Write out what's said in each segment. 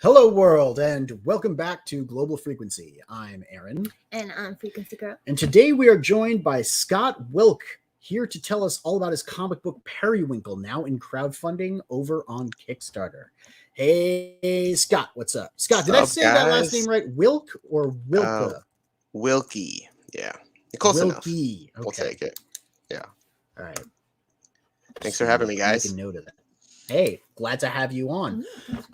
Hello, world, and welcome back to Global Frequency. I'm Aaron. And I'm Frequency Girl. And today we are joined by Scott Wilke, here to tell us all about his comic book Periwinkle, now in crowdfunding over on Kickstarter. Hey, Scott, what's up? Scott, did I say that last name right? Wilke or Wilke? Wilke, yeah. Close enough. Okay. We'll take it. Yeah. All right. Thanks for having me, guys. Make a note of that. Hey, glad to have you on.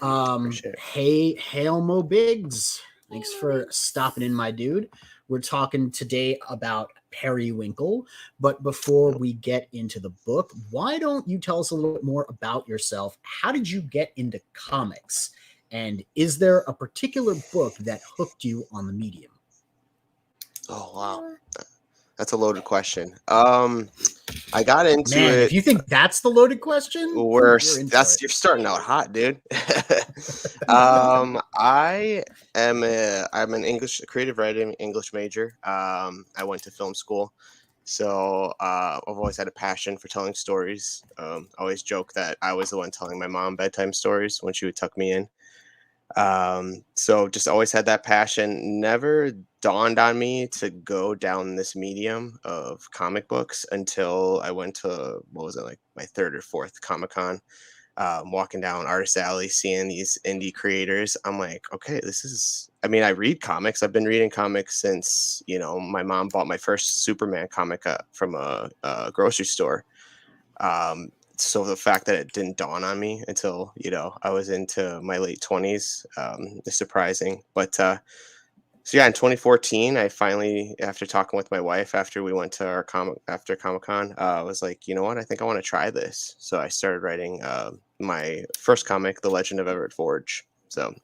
Appreciate it. Hail Mo Biggs. Thanks for stopping in, my dude. We're talking today about Periwinkle, but before we get into the book, why don't you tell us a little bit more about yourself? How did you get into comics? And is there a particular book that hooked you on the medium? Oh, wow. That's a loaded question. I got into it. If you think that's the loaded question, you're starting out hot, dude. I'm an creative writing English major. I went to film school, so I've always had a passion for telling stories. I always joke that I was the one telling my mom bedtime stories when she would tuck me in. So just always had that passion. Never dawned on me to go down this medium of comic books until I went to, my third or fourth Comic-Con, walking down Artist Alley, seeing these indie creators. I'm like, okay, I read comics. I've been reading comics since, my mom bought my first Superman comic from a grocery store. So the fact that it didn't dawn on me until, I was into my late 20s is surprising. But in 2014, I finally, after talking with my wife, after we went to after Comic-Con, I was like, you know what? I think I want to try this. So I started writing my first comic, The Legend of Everett Forge. So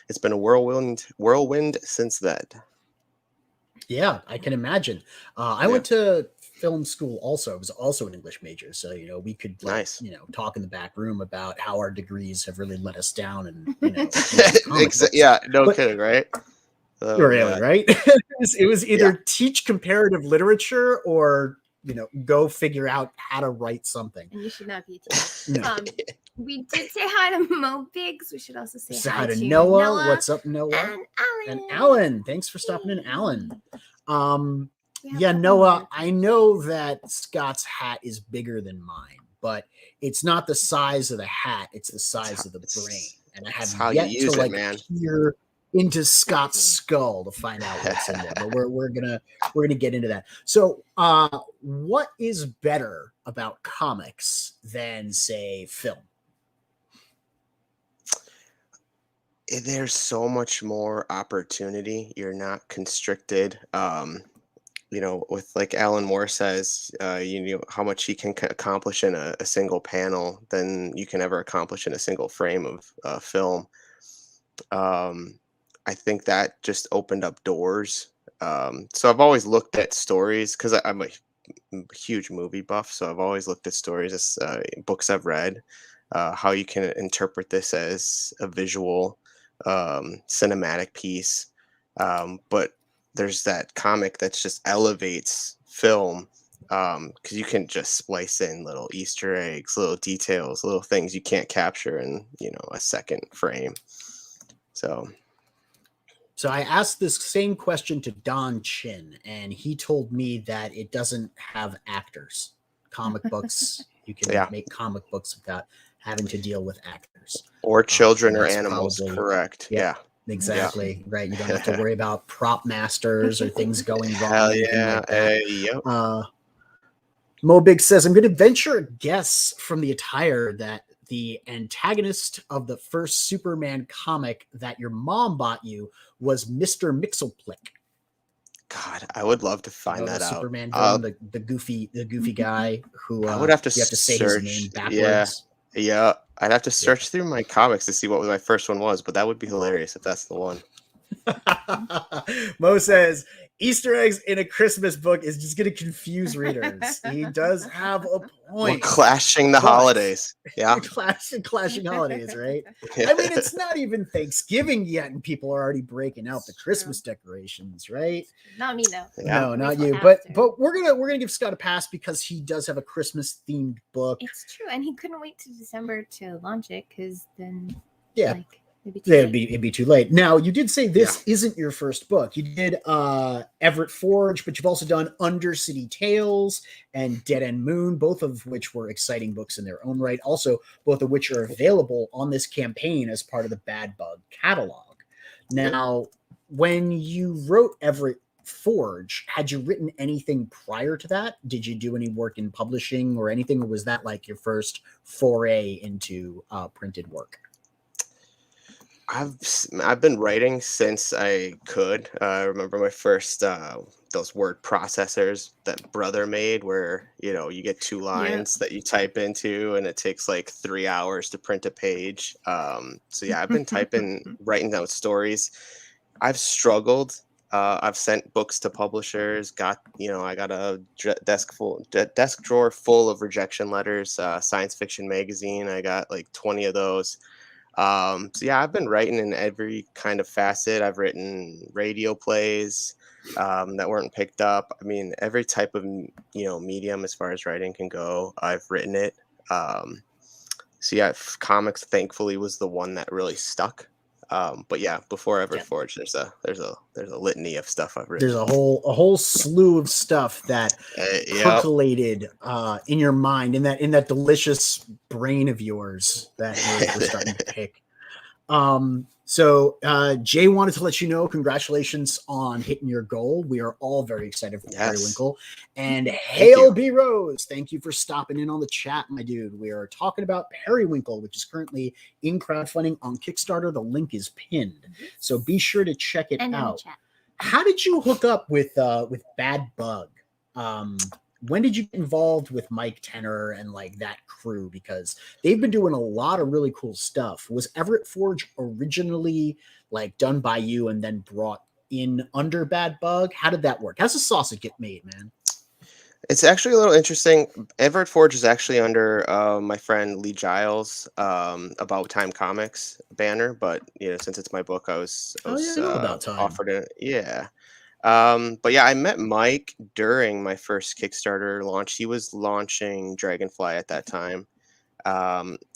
it's been a whirlwind since then. Yeah, I can imagine. I went to film school also. I was also an English major. So, we could talk in the back room about how our degrees have really let us down. And, kidding, right? Really, right? it was either teach comparative literature or, go figure out how to write something. And you should not be a teacher. No. We did say hi to Mo Biggs. We should also say hi to Noah. What's up, Noah? And Alan. Thanks for stopping in, Alan. Noah, I know that Scott's hat is bigger than mine, but it's not the size of the hat, it's the size of the brain. And I have yet to peer into Scott's skull to find out what's in there. But we're gonna get into that. So what is better about comics than, say, film? There's so much more opportunity. You're not constricted. With like Alan Moore says, how much he can accomplish in a single panel than you can ever accomplish in a single frame of film. I think that just opened up doors. So I've always looked at stories because I'm a huge movie buff. So I've always looked at stories as books I've read, how you can interpret this as a visual cinematic piece. But there's that comic that just elevates film because you can just splice in little Easter eggs, little details, little things you can't capture in, a second frame. So I asked this same question to Don Chin, and he told me that it doesn't have actors. Comic books, you can make comic books without having to deal with actors. Or children or animals, correct. Yeah. Exactly. Yeah. Right. You don't have to worry about prop masters or things going wrong. Hell yeah. Mo Big says, I'm going to venture a guess from the attire that the antagonist of the first Superman comic that your mom bought you was Mr. Mxyzptlk. God, I would love to find that the out. Superman villain, the goofy guy who I would have to you have to say his name backwards. Yeah. I'd have to search through my comics to see what my first one was, but that would be hilarious if that's the one. Mo says Easter eggs in a Christmas book is just going to confuse readers. He does have a point. We're clashing the holidays. Yeah. clashing holidays, right? I mean, it's not even Thanksgiving yet, and people are already breaking out the Christmas decorations, right? Not me though. Yeah. No, not you. But we're gonna give Scott a pass because he does have a Christmas themed book. It's true, and he couldn't wait to December to launch it because then it'd be too late. Now, you did say this isn't your first book. You did Everett Forge, but you've also done Undercity Tales and Dead End Moon, both of which were exciting books in their own right. Also, both of which are available on this campaign as part of the Bad Bug catalog. Now, when you wrote Everett Forge, had you written anything prior to that? Did you do any work in publishing or anything, or was that like your first foray into printed work? I've been writing since I could. I remember my first those word processors that brother made, where you get 2 lines that you type into, and it takes like 3 hours to print a page. So yeah, I've been writing down stories. I've struggled. I've sent books to publishers. I got a desk drawer full of rejection letters. Science fiction magazine. I got like 20 of those. So yeah, I've been writing in every kind of facet. I've written radio plays that weren't picked up. I mean, every type of medium as far as writing can go, I've written it. So yeah, comics thankfully was the one that really stuck. But yeah, before Everett Forge, there's a litany of stuff I've written. There's a whole slew of stuff that percolated in your mind, in that delicious brain of yours that we're starting to pick. So Jay wanted to let you know, congratulations on hitting your goal. We are all very excited for Periwinkle. And Hail B Rose, thank you for stopping in on the chat, my dude. We are talking about Periwinkle, which is currently in crowdfunding on Kickstarter. The link is pinned, so be sure to check it out. How did you hook up with Bad Bug? When did you get involved with Mike Tenner and like that crew? Because they've been doing a lot of really cool stuff. Was Everett Forge originally like done by you and then brought in under Bad Bug? How did that work? How's the sausage get made, man? It's actually a little interesting. Everett Forge is actually under my friend Lee Giles' About Time Comics banner, but since it's my book, I was About Time. Offered it. Yeah. But yeah, I met Mike during my first Kickstarter launch. He was launching Dragonfly at that time.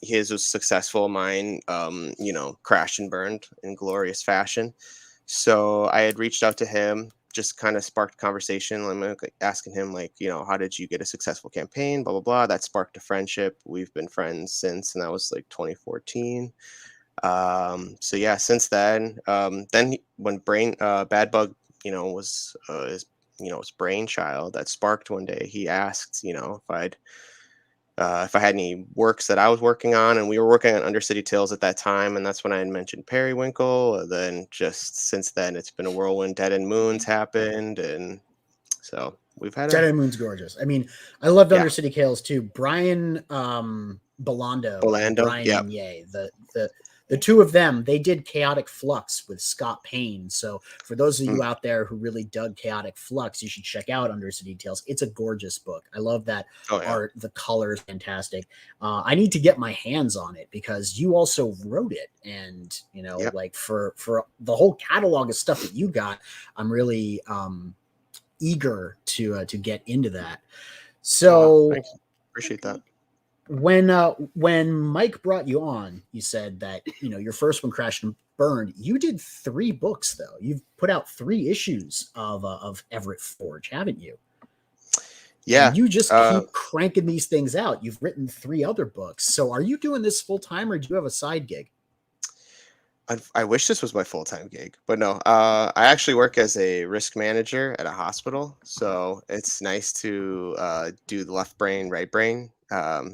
His was successful. Mine, crashed and burned in glorious fashion. So I had reached out to him, just kind of sparked conversation. I'm asking him how did you get a successful campaign? Blah, blah, blah. That sparked a friendship. We've been friends since, and that was like 2014. So yeah, since then, when Bad Bug, was his brainchild that sparked one day. He asked, if I had any works that I was working on, and we were working on Undercity Tales at that time, and that's when I had mentioned Periwinkle. And then just since then, it's been a whirlwind. Dead End Moon's happened, and so we've had Dead End Moon's gorgeous. I mean, I loved Undercity Tales too. Brian Belando, Brian Ye, the two of them, they did Chaotic Flux with Scott Payne. So for those of you out there who really dug Chaotic Flux, you should check out Undercity Tales. It's a gorgeous book. I love that art. The color is fantastic. I need to get my hands on it because you also wrote it. And, like for the whole catalog of stuff that you got, I'm really eager to get into that. So thanks. Appreciate that. When Mike brought you on, you said that your first one crashed and burned. You did 3 books though. You've put out 3 issues of Everett Forge, haven't you? Yeah. And you just keep cranking these things out. You've written 3 other books. So are you doing this full time, or do you have a side gig? I wish this was my full-time gig, but no. I actually work as a risk manager at a hospital, so it's nice to do the left brain, right brain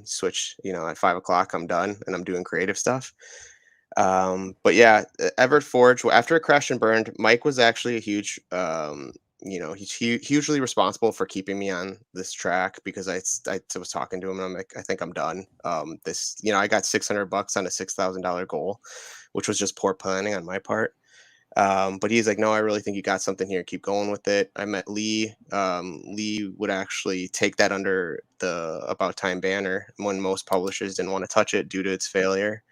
switch. At 5 o'clock, I'm done and I'm doing creative stuff. But yeah, Everett Forge. After it crashed and burned, Mike was actually a huge he's hugely responsible for keeping me on this track, because I was talking to him and I'm like, I think I'm done. This, I got $600 on a $6,000 goal, which was just poor planning on my part. But he's like, no, I really think you got something here. Keep going with it. I met Lee. Lee would actually take that under the About Time banner when most publishers didn't want to touch it due to its failure.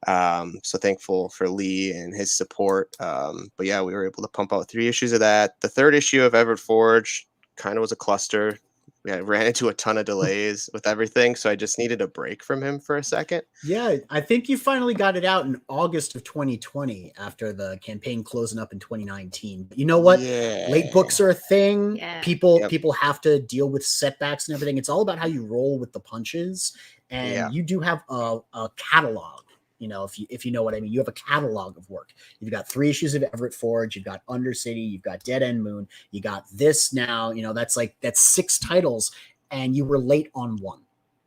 So thankful for Lee and his support. But yeah, we were able to pump out 3 issues of that. The 3rd issue of Everett Forge kind of was a cluster. We ran into a ton of delays with everything, so I just needed a break from him for a second. Yeah, I think you finally got it out in August of 2020 after the campaign closing up in 2019. But you know what? Yeah. Late books are a thing. Yeah. People have to deal with setbacks and everything. It's all about how you roll with the punches, and you do have a catalog. If you know what I mean, you have a catalog of work. You've got 3 issues of Everett Forge, you've got Undercity, you've got Dead End Moon, you got this now. That's 6 titles, and you were late on 1.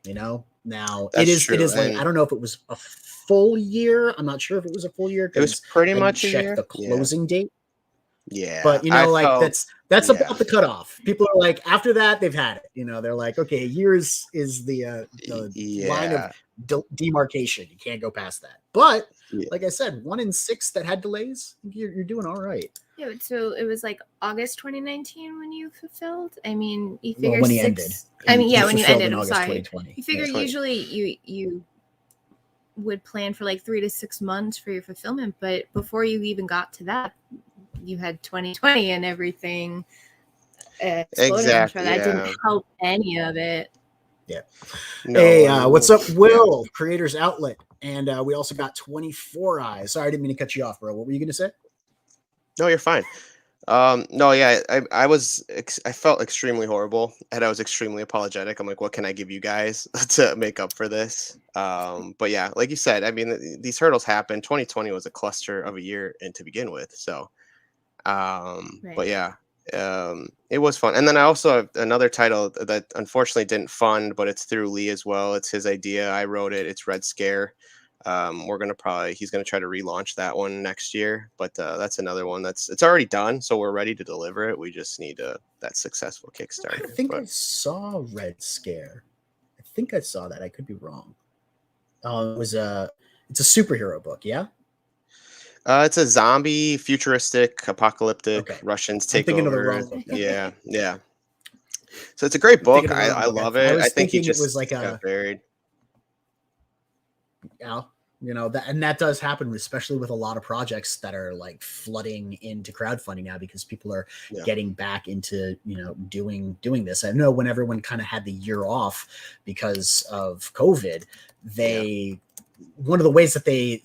Now it is like, I don't know if it was a full year. I'm not sure if it was a full year. It was pretty much a year. The closing date. Yeah, but that's about the cutoff. People are like, after that, they've had it. They're like, okay, years is the line of demarcation. You can't go past that. But like I said, 1 in 6 that had delays, you're doing all right. Yeah, so it was like August 2019 when you fulfilled. I mean, you figure when he ended. When you ended. I'm sorry. You figure usually you would plan for like 3 to 6 months for your fulfillment, but before you even got to that, you had 2020 and everything. Exactly. That didn't help any of it. Yeah. No, hey, what's up, Will? Creators Outlet, and we also got 24 Eyes. Sorry, I didn't mean to cut you off, bro. What were you gonna say? No, you're fine. No, yeah, I felt extremely horrible, and I was extremely apologetic. I'm like, what can I give you guys to make up for this? But yeah, like you said, I mean, these hurdles happen. 2020 was a cluster of a year and to begin with, so. Right. But yeah, it was fun. And then I also have another title that unfortunately didn't fund, but it's through Lee as well. It's his idea. I wrote it. It's Red Scare. He's gonna try to relaunch that one next year, but that's another one it's already done, so we're ready to deliver it. We just need that successful Kickstarter. I think I saw Red Scare. I think I saw that. I could be wrong. It's a superhero book, yeah. It's a zombie, futuristic, apocalyptic. Okay. Russians take over. Of the wrong book. Yeah. So it's a great book. I love it. I think it was like got buried. Yeah, that does happen, especially with a lot of projects that are like flooding into crowdfunding now because people are getting back into doing this. I know when everyone kind of had the year off because of COVID, one of the ways that they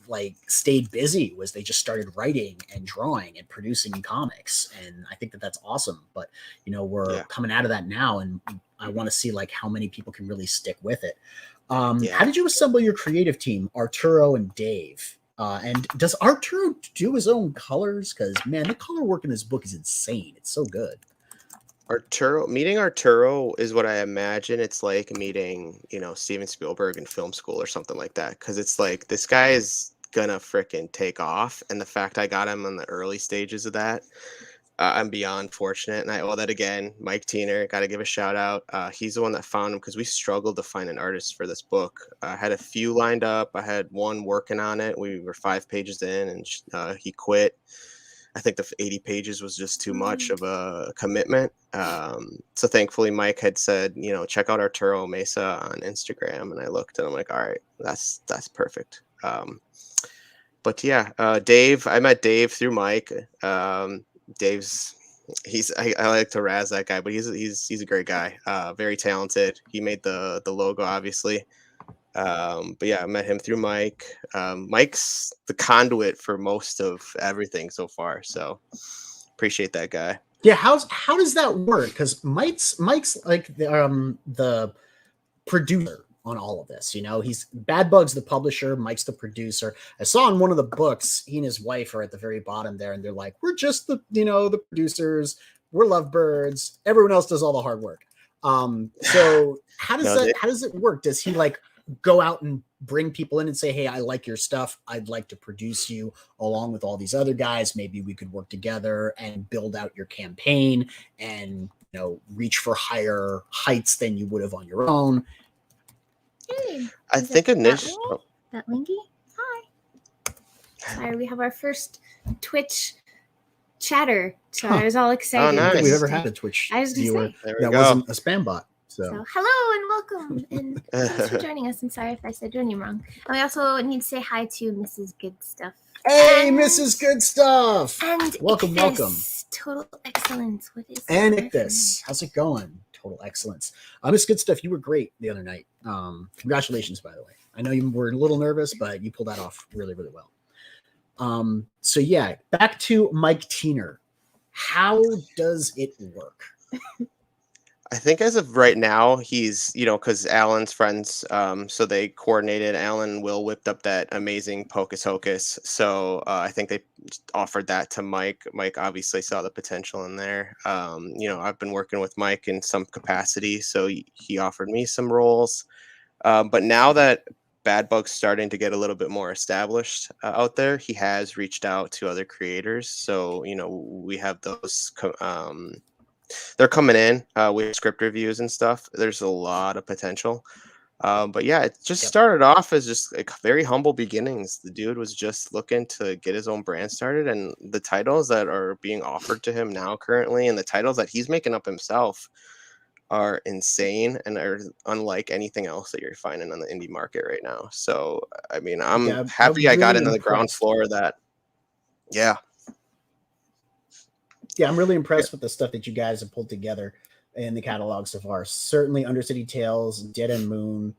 stayed busy was they just started writing and drawing and producing comics, and I think that's awesome. But we're coming out of that now, and I want to see how many people can really stick with it. How did you assemble your creative team, Arturo and Dave? And does Arturo do his own colors? Because man, the color work in this book is insane. It's so good. Meeting Arturo is what I imagine it's like meeting, Steven Spielberg in film school or something like that. Because it's like, this guy is gonna freaking take off. And the fact I got him in the early stages of that, I'm beyond fortunate. And I owe that again. Mike Tiener, got to give a shout out. He's the one that found him because we struggled to find an artist for this book. I had a few lined up. I had one working on it. We were 5 pages in and he quit. I think the 80 pages was just too much of a commitment. So thankfully Mike had said, check out Arturo Mesa on Instagram. And I looked and I'm like, all right, that's perfect. But yeah, Dave, I met Dave through Mike. Dave's I like to razz that guy, but he's a great guy. Very talented. He made the logo, obviously. But yeah, I met him through Mike. Mike's the conduit for most of everything so far. So appreciate that guy. Yeah, how does that work? Because Mike's like the producer on all of this. He's Bad Bug's the publisher, Mike's the producer. I saw in one of the books, he and his wife are at the very bottom there, and they're like, we're just the producers, we're lovebirds, everyone else does all the hard work. So how does it work? Does he like go out and bring people in and say, hey, I like your stuff, I'd like to produce you along with all these other guys, maybe we could work together and build out your campaign and reach for higher heights than you would have on your own? Hey, I think initially that Linky? Hi. Sorry, we have our first Twitch chatter. So I was all excited. Oh, nice. We've ever had a Twitch viewer that wasn't a spam bot. So hello and welcome, and thanks for joining us. And sorry if I said your name wrong. And we also need to say hi to Mrs. Good Stuff. Hey, Mrs. Good Stuff. And welcome. Total excellence. What is and Ictus? How's it going? Total excellence. Miss Good Stuff, you were great the other night. Congratulations, by the way. I know you were a little nervous, but you pulled that off really, really well. So yeah, back to Mike Tiener. How does it work? I think as of right now, he's, because Alan's friends, so they coordinated. Alan and Will whipped up that amazing Pocus Hocus. So I think they offered that to Mike. Mike obviously saw the potential in there. I've been working with Mike in some capacity, so he offered me some roles. But now that Bad Bug's starting to get a little bit more established out there, he has reached out to other creators. So, we have those they're coming in with script reviews and stuff. There's a lot of potential. But yeah, it just started off as just like very humble beginnings. The dude was just looking to get his own brand started, and the titles that are being offered to him now currently and the titles that he's making up himself are insane and are unlike anything else that you're finding on the indie market right now. So, I mean, I'm happy I got into the ground floor of that. Yeah. Yeah, I'm really impressed with the stuff that you guys have pulled together in the catalog so far. Certainly Undercity Tales, Dead End Moon,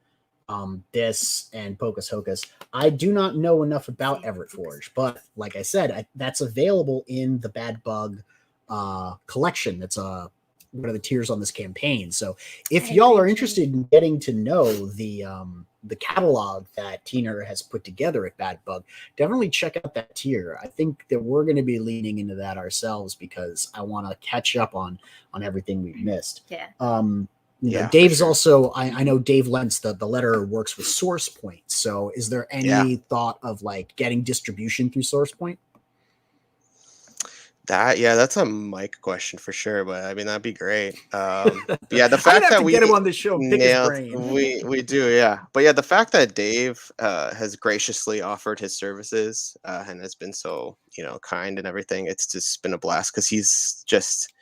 this, and Pocus Hocus. I do not know enough about Everett Forge, but like I said, that's available in the Bad Bug collection. That's one of the tiers on this campaign. So if y'all are interested in getting to know the catalog that Tiener has put together at Bad Bug, definitely check out that tier. I think that we're going to be leaning into that ourselves because I want to catch up on everything we've missed. Yeah. Dave's also, I know Dave Lentz, the letterer, works with SourcePoint. So is there any thought of like getting distribution through SourcePoint? That's a Mike question for sure, but I mean that'd be great. The fact that we get him on the show, pick his brain. we do, yeah. But yeah, the fact that Dave has graciously offered his services and has been so kind and everything, it's just been a blast because he's just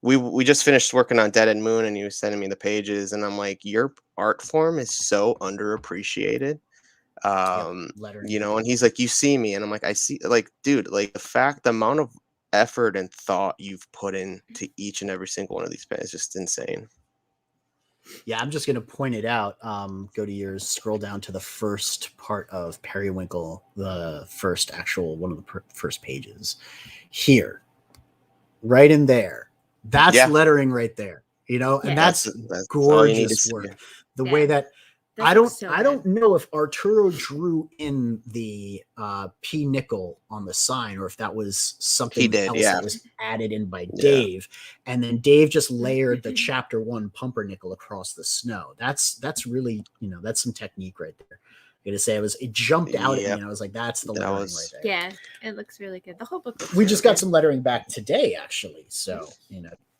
we just finished working on Dead End Moon and he was sending me the pages and I'm like, your art form is so underappreciated. And he's like, you see me, and I'm like, I see, like, dude, like the amount of effort and thought you've put into each and every single one of these pages is just insane. Yeah, I'm just going to point it out. Go to yours, scroll down to the first part of Periwinkle, the first actual one of the first pages here, right in there. That's lettering right there, and that's gorgeous work. The way that I don't know if Arturo drew in the P nickel on the sign or if that was something else that was added in by Dave. And then Dave just layered the chapter 1 pumpernickel across the snow. That's really, that's some technique right there. I'm gonna say it jumped out at me and I was like, that's the lettering right there. Yeah, it looks really good. The whole book looks we just got some lettering back today, actually. So,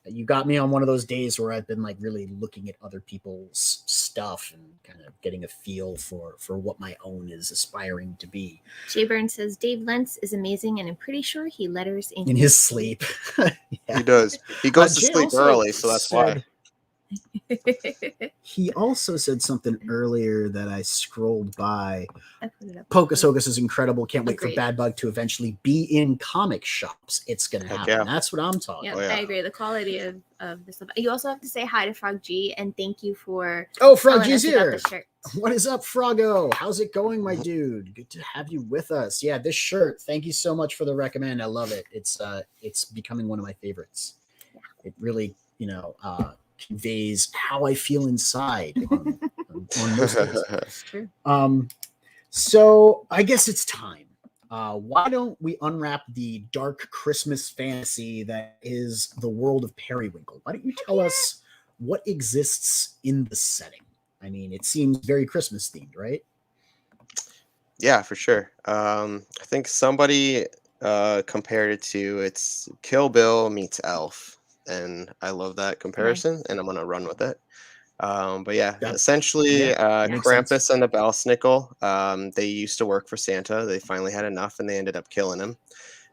you got me on one of those days where I've been like really looking at other people's stuff and kind of getting a feel for what my own is aspiring to be. Jay Burns says Dave Lentz is amazing, and I'm pretty sure he letters in his sleep. He does. He goes to sleep early, so that's why. He also said something earlier that I scrolled by. Pocus Hocus is incredible. Can't wait for Bad Bug to eventually be in comic shops. It's going to happen. Yeah. That's what I'm talking about. I agree. The quality of this. You also have to say hi to Frog G and thank you for. Oh, Frog G's here. What is up, Froggo? How's it going, my dude? Good to have you with us. Yeah, this shirt. Thank you so much for the recommend. I love it. It's becoming one of my favorites. Yeah. It really, conveys how I feel inside on most days. That's true. So I guess it's time. Why don't we unwrap the dark Christmas fantasy that is the world of Periwinkle? Why don't you tell us what exists in the setting? I mean, it seems very Christmas themed, right? Yeah, for sure. I think somebody compared it to it's Kill Bill meets Elf, and I love that comparison, and I'm gonna run with it. But yeah, essentially, Krampus sense. and the Belsnickel, they used to work for Santa. They finally had enough, and they ended up killing him.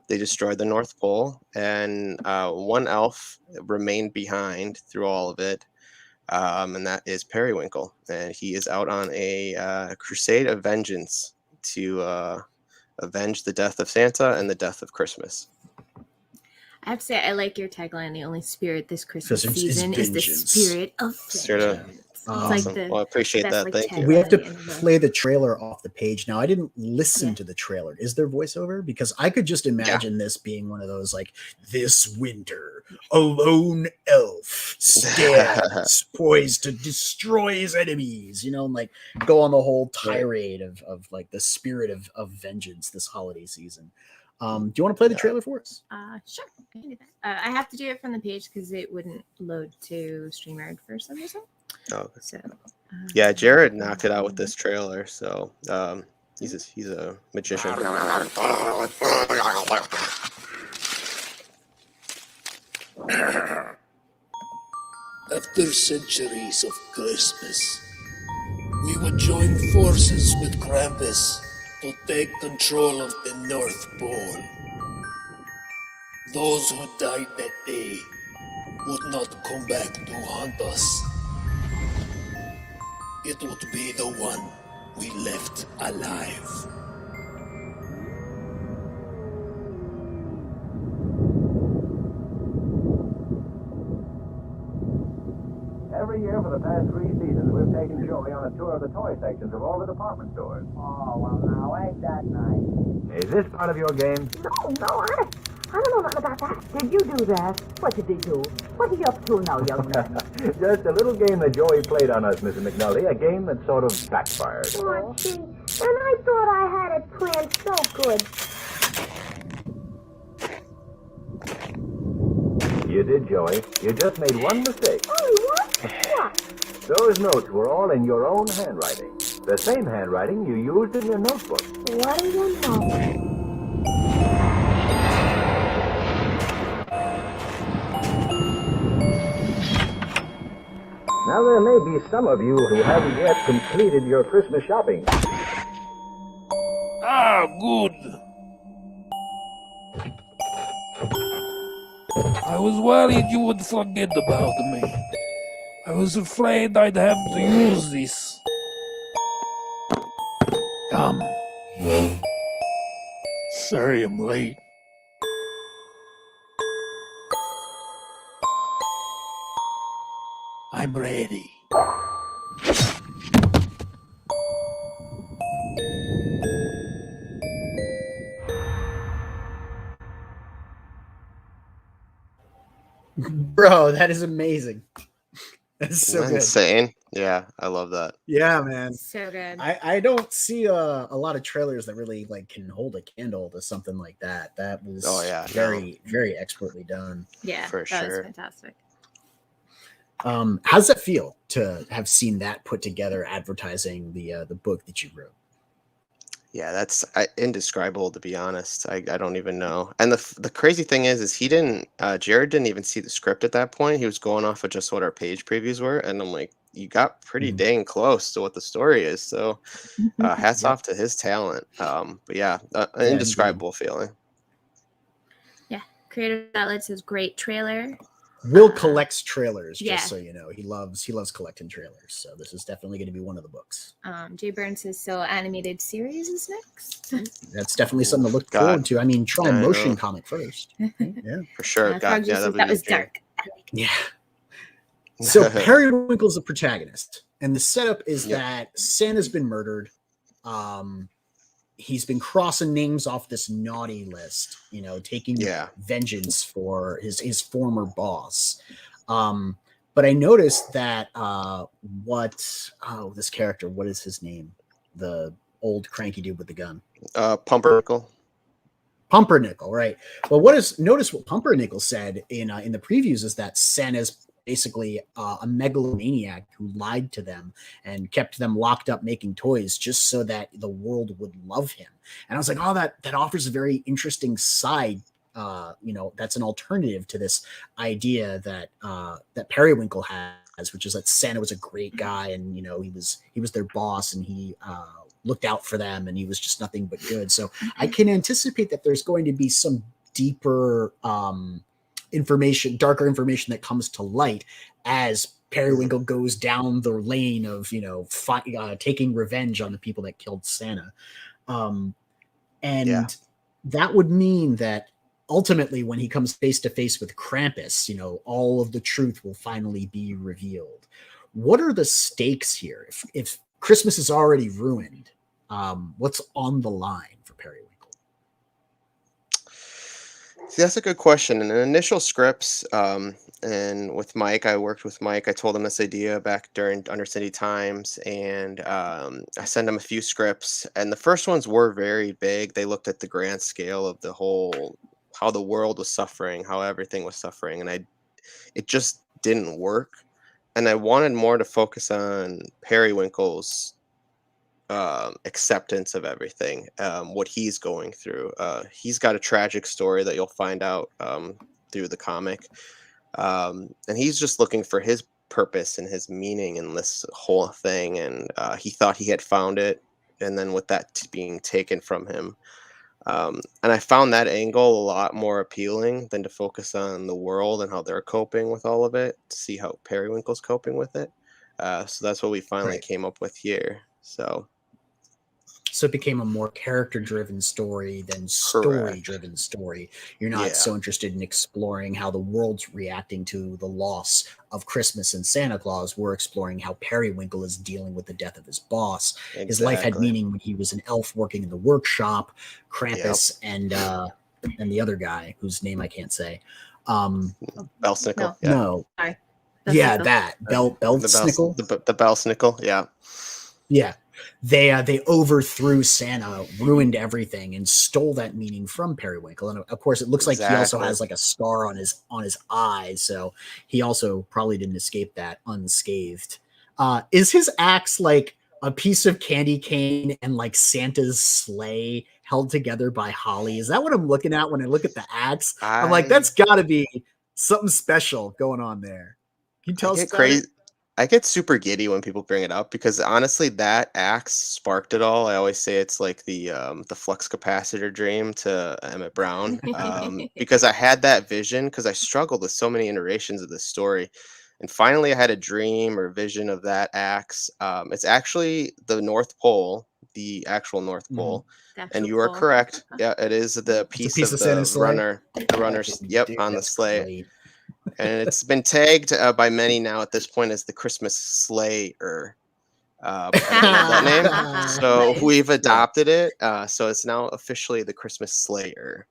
They destroyed the North Pole, and one elf remained behind through all of it, and that is Periwinkle. And he is out on a crusade of vengeance to avenge the death of Santa and the death of Christmas. I have to say, I like your tagline. The only spirit this Christmas season is the spirit of vengeance. Awesome. Well, I appreciate that. Thank you. We have to play the trailer off the page. Now, I didn't listen to the trailer. Is there voiceover? Because I could just imagine this being one of those, like, this winter, a lone elf stands poised to destroy his enemies, you know, and like go on the whole tirade of like the spirit of vengeance this holiday season. Do you want to play the trailer for us? Sure, I can do that. I have to do it from the page because it wouldn't load to StreamYard for some reason. Oh, so yeah, Jared knocked it out with this trailer. So he's a magician. After centuries of Christmas, we would join forces with Krampus to take control of the North Pole. Those who died that day would not come back to haunt us. It would be the one we left alive. Every year for the past 3 seasons, we've taken Joey on a tour of the toy sections of all the department stores. Oh, well, now, ain't that nice? Is this part of your game? No, I don't know nothing about that. Did you do that? What did he do? What are you up to now, young man? Just a little game that Joey played on us, Mrs. McNulty. A game that sort of backfired. Oh, gee. And I thought I had it planned so good. You did, Joey. You just made one mistake. Only one? What? Those notes were all in your own handwriting. The same handwriting you used in your notebook. What do you know? Now, there may be some of you who haven't yet completed your Christmas shopping. Ah, good. I was worried you would forget about me. I was afraid I'd have to use this. Come. Sorry I'm late. I'm ready. Bro, that is amazing. That's so good. Insane. Yeah, I love that. Yeah, man. So good. I don't see a lot of trailers that really like can hold a candle to something like that. That was very expertly done. Yeah, for that sure. was fantastic. How does that feel to have seen that put together, advertising the book that you wrote? Yeah, that's indescribable, to be honest. I don't even know. And the crazy thing is he didn't. Jared didn't even see the script at that point. He was going off of just what our page previews were, and I'm like, you got pretty dang close to what the story is. So, hats off to his talent. But yeah, an indescribable feeling. Yeah, Creative Outlets is great trailer. Will collects trailers, just so you know. He loves collecting trailers. So this is definitely going to be one of the books. Jay Burns says so animated series is next. That's definitely something to look forward to. I mean, try motion comic first. Yeah, for sure. That was dark. Yeah. So Periwinkle's the protagonist, and the setup is that Santa's been murdered. He's been crossing names off this naughty list, you know, taking vengeance for his former boss. But I noticed that this character, what is his name? The old cranky dude with the gun. Pumpernickel. Pumpernickel, right. Well, notice what Pumpernickel said in the previews is that Santa's basically a megalomaniac who lied to them and kept them locked up making toys just so that the world would love him. And I was like, oh, that offers a very interesting side. That's an alternative to this idea that that Periwinkle has, which is that Santa was a great guy, and he was their boss, and he looked out for them, and he was just nothing but good. So I can anticipate that there's going to be some deeper darker information that comes to light as Periwinkle goes down the lane of taking revenge on the people that killed Santa, that would mean that ultimately, when he comes face to face with Krampus, all of the truth will finally be revealed. What are the stakes here? If Christmas is already ruined, what's on the line for Periwinkle? See, that's a good question. In the initial scripts, and with Mike, I worked with Mike. I told him this idea back during Undercity Times, and I sent him a few scripts. And the first ones were very big. They looked at the grand scale of the whole, how the world was suffering, how everything was suffering, and it just didn't work. And I wanted more to focus on Periwinkle's acceptance of everything, what he's going through. He's got a tragic story that you'll find out through the comic, and he's just looking for his purpose and his meaning in this whole thing, and he thought he had found it, and then with that being taken from him, and I found that angle a lot more appealing than to focus on the world and how they're coping with all of it, to see how Periwinkle's coping with it. So that's what we finally came up with here. So it became a more character-driven story than story-driven story. You're not so interested in exploring how the world's reacting to the loss of Christmas and Santa Claus. We're exploring how Periwinkle is dealing with the death of his boss. Exactly. His life had meaning when he was an elf working in the workshop. Krampus and the other guy whose name I can't say. Belsnickel. No. Sorry. Belsnickel. The Belsnickel. Yeah. Yeah. They overthrew Santa, ruined everything, and stole that meaning from Periwinkle. And of course, it looks like he also has like a scar on his eye, so he also probably didn't escape that unscathed. Is his axe like a piece of candy cane and like Santa's sleigh held together by holly? Is that what I'm looking at when I look at the axe? I'm like, that's got to be something special going on there. Can you tell us crazy? I get super giddy when people bring it up because honestly, that axe sparked it all. I always say it's like the flux capacitor dream to Emmett Brown, because I had that vision because I struggled with so many iterations of this story, and finally I had a dream or vision of that axe. It's actually the North Pole, the actual North Pole, and you are correct. Yeah, it is the piece of the runner, the runner's on the sleigh. Great. And it's been tagged by many now at this point as the Christmas Slayer. That name. So we've adopted it. So it's now officially the Christmas Slayer.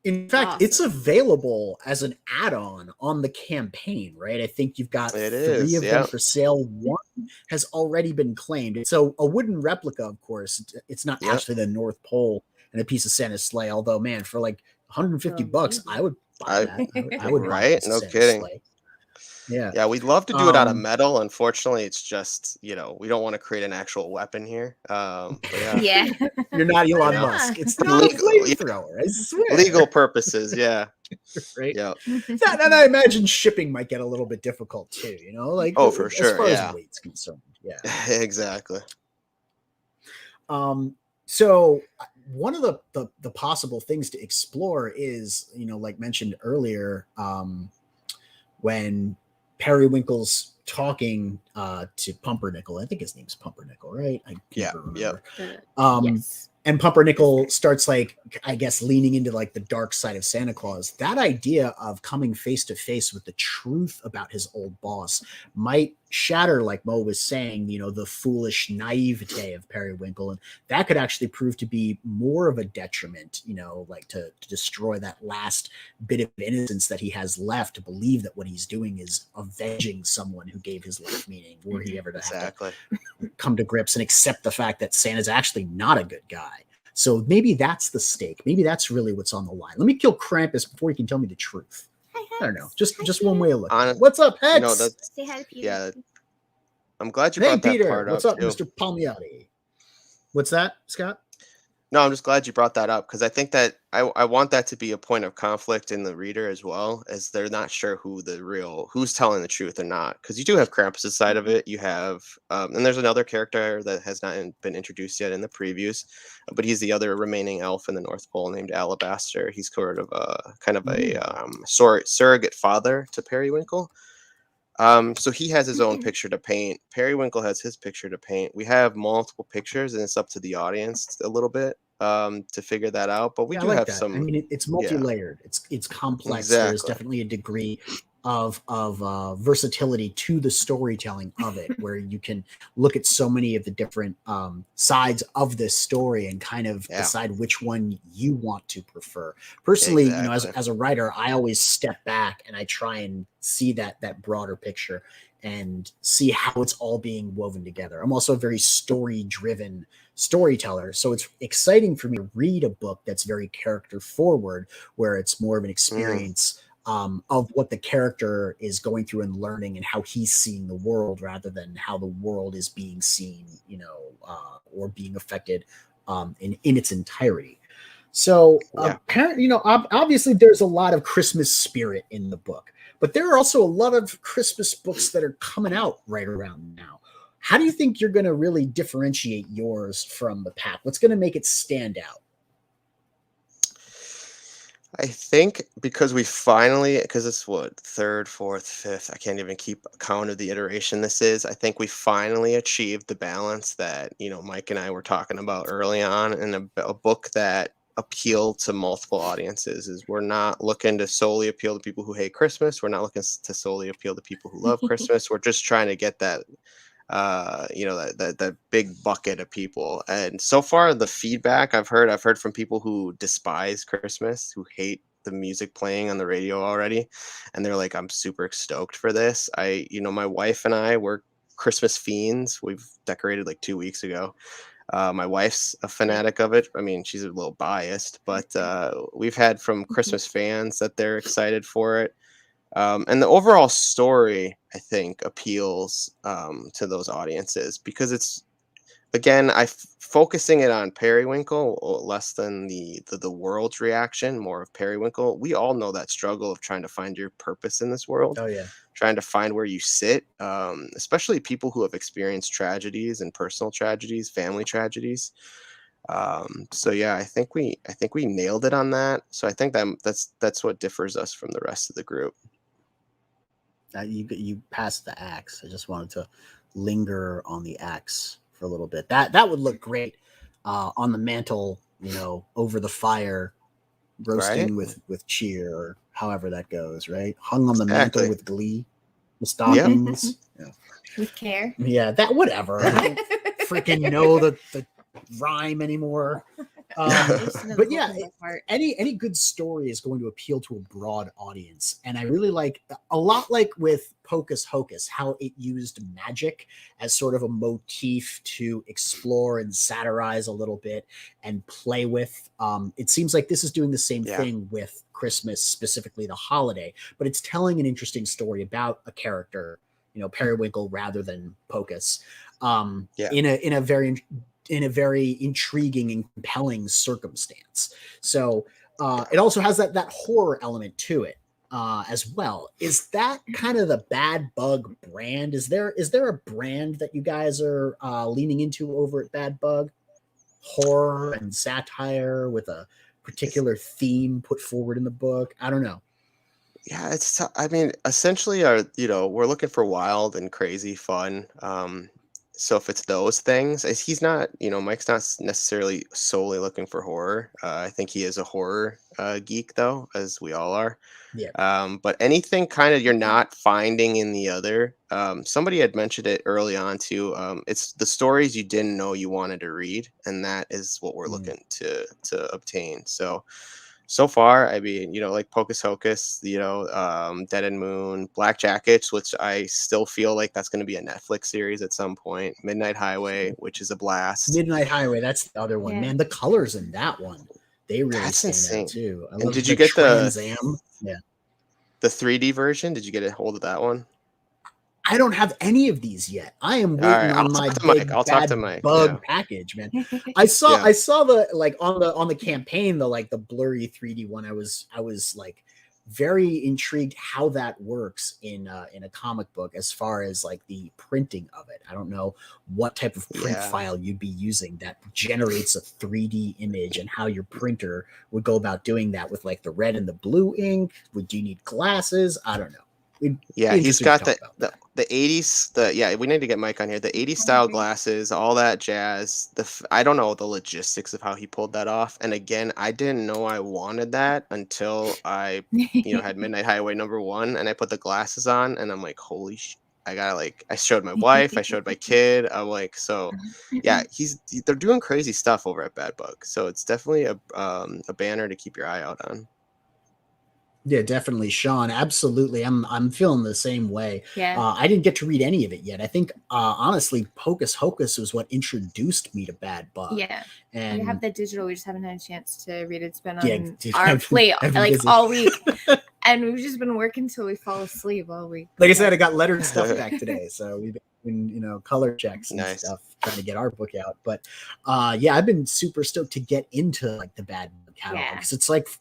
In fact, it's available as an add-on on the campaign, right? I think you've got 3 of them for sale. One has already been claimed. So a wooden replica, of course. It's not actually the North Pole and a piece of Santa's sleigh. Although, man, for like $150, I would buy that. I would right? No kidding. Sleigh. Yeah. Yeah, we'd love to do it out of metal. Unfortunately, it's just, we don't want to create an actual weapon here. But yeah. You're not Elon Musk. It's not a flamethrower, I swear. Legal purposes, yeah. Right? Yeah. And I imagine shipping might get a little bit difficult too, like for sure. As far as weight's concerned. Yeah. Exactly. So one of the possible things to explore is, like mentioned earlier, when Periwinkle's talking to Pumpernickel. I think his name's Pumpernickel, right? I can't remember. Yes. And Pumpernickel starts I guess leaning into the dark side of Santa Claus. That idea of coming face to face with the truth about his old boss might shatter, like Mo was saying, the foolish naivete of Periwinkle. And that could actually prove to be more of a detriment, to destroy that last bit of innocence that he has left, to believe that what he's doing is avenging someone who gave his life meaning, were he ever to have to come to grips and accept the fact that Santa's actually not a good guy. So maybe that's the stake. Maybe that's really what's on the line. Let me kill Krampus before he can tell me the truth. I don't know. Just one way to look at it. Honest, What's up, Hex? that's Say hi to Peter. yeah. I'm glad you Hey, brought that Peter. part What's up up, too. Mr. Palmiotti? What's that, Scott? No, I'm just glad you brought that up because I think that I want that to be a point of conflict in the reader as well, as they're not sure who's telling the truth or not. Because you do have Krampus' side of it. You have, and there's another character that has not been introduced yet in the previews, but he's the other remaining elf in the North Pole named Alabaster. He's sort of a surrogate father to Periwinkle. So he has his own picture to paint. Periwinkle has his picture to paint. We have multiple pictures, and it's up to the audience a little bit to figure that out. But we do like have that. some. I mean, it's multi-layered. It's complex. Exactly. There's definitely a degree of versatility to the storytelling of it, where you can look at so many of the different sides of this story and kind of decide which one you want to prefer. Personally, you know, as a writer, I always step back and I try and see that broader picture and see how it's all being woven together. I'm also a very story-driven storyteller, so it's exciting for me to read a book that's very character forward, where it's more of an experience of what the character is going through and learning and how he's seeing the world rather than how the world is being seen, you know, or being affected in its entirety. So, you know, obviously there's a lot of Christmas spirit in the book, but there are also a lot of Christmas books that are coming out right around now. How do you think you're going to really differentiate yours from the pack? What's going to make it stand out? I think because it's what, third, fourth, fifth, I can't even keep count of the iteration this is. I think we finally achieved the balance that, you know, Mike and I were talking about early on in a book that appeal to multiple audiences. Is we're not looking to solely appeal to people who hate Christmas. We're not looking to solely appeal to people who love Christmas. We're just trying to get that you know, that big bucket of people. And so far the feedback I've heard from people who despise Christmas, who hate the music playing on the radio already, and they're like, I'm super stoked for this. You know, my wife and I were Christmas fiends. We've decorated like 2 weeks ago. My wife's a fanatic of it. I mean, she's a little biased, but we've had from Christmas fans that they're excited for it. And the overall story, I think, appeals to those audiences because it's, again, focusing it on Periwinkle less than the world's reaction, more of Periwinkle. We all know that struggle of trying to find your purpose in this world. Oh yeah, trying to find where you sit, especially people who have experienced tragedies and personal tragedies, family tragedies. So yeah, I think we nailed it on that. So I think that's what differs us from the rest of the group. You passed the axe. I just wanted to linger on the axe for a little bit. That would look great on the mantle, you know, over the fire, roasting with cheer, or however that goes, right? Hung on the mantle with glee, the stockings, with care. Yeah, that whatever. I don't freaking know the rhyme anymore. But yeah, any good story is going to appeal to a broad audience, and I really like, a lot like with Pocus Hocus, how it used magic as sort of a motif to explore and satirize a little bit and play with. It seems like this is doing the same thing with Christmas, specifically the holiday, but it's telling an interesting story about a character, you know, Periwinkle rather than Pocus, in a very intriguing and compelling circumstance. So it also has that horror element to it as well. Is that kind of the Bad Bug brand? Is there a brand that you guys are leaning into over at Bad Bug? Horror and satire with a particular theme put forward in the book? I don't know. Yeah, I mean, essentially, we're looking for wild and crazy fun. So if it's those things, he's not, you know, Mike's not necessarily solely looking for horror. I think he is a horror geek, though, as we all are. Yeah. But anything kind of you're not finding in the other. Somebody had mentioned it early on too. It's the stories you didn't know you wanted to read, and that is what we're looking to obtain. So far, I mean, you know, like Pocus Hocus, you know, Dead and Moon, Black Jackets, which I still feel like that's going to be a Netflix series at some point. Midnight Highway, which is a blast. Midnight Highway, that's the other one. Yeah. Man, the colors in that one, they really stand out too. And did you get Trans Am? Yeah. The 3D version, did you get a hold of that one? I don't have any of these yet. I am waiting on my big bad bug package, man. I saw the like on the campaign, the blurry 3D one. I was like very intrigued how that works in a comic book as far as like the printing of it. I don't know what type of print file you'd be using that generates a 3D image and how your printer would go about doing that with like the red and the blue ink. Would you need glasses? I don't know. He's got the 80s. We need to get Mike on here. The 80s style glasses, all that jazz. I don't know the logistics of how he pulled that off. And again, I didn't know I wanted that until I, had Midnight Highway #1, and I put the glasses on, and I'm like, holy shit. I showed my wife, I showed my kid. I'm like, so yeah, they're doing crazy stuff over at Bad Bug. So it's definitely a banner to keep your eye out on. Yeah, definitely, Sean. Absolutely. I'm feeling the same way. Yeah. I didn't get to read any of it yet. I think, honestly, Hocus Hocus was what introduced me to Bad Bug. Yeah. And we have the digital. We just haven't had a chance to read it. It's been on our plate all week. And we've just been working till we fall asleep all week. Like I said, I got lettered stuff back today. So we've been, color checks and stuff trying to get our book out. But I've been super stoked to get into like the Bad Bug catalog, because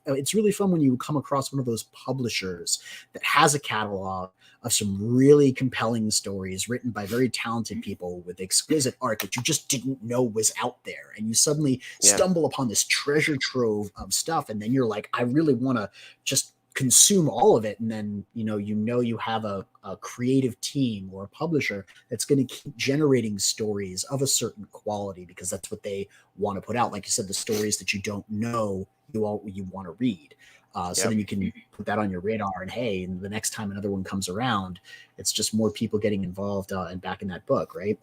it's really fun when you come across one of those publishers that has a catalog of some really compelling stories written by very talented people with exquisite art that you just didn't know was out there, and you suddenly stumble upon this treasure trove of stuff, and then you're like, I really want to just consume all of it. And then you have a creative team or a publisher that's going to keep generating stories of a certain quality, because that's what they want to put out. Like you said, the stories that you don't know you want to read. So then you can put that on your radar, and hey, and the next time another one comes around, it's just more people getting involved and back in that book, right?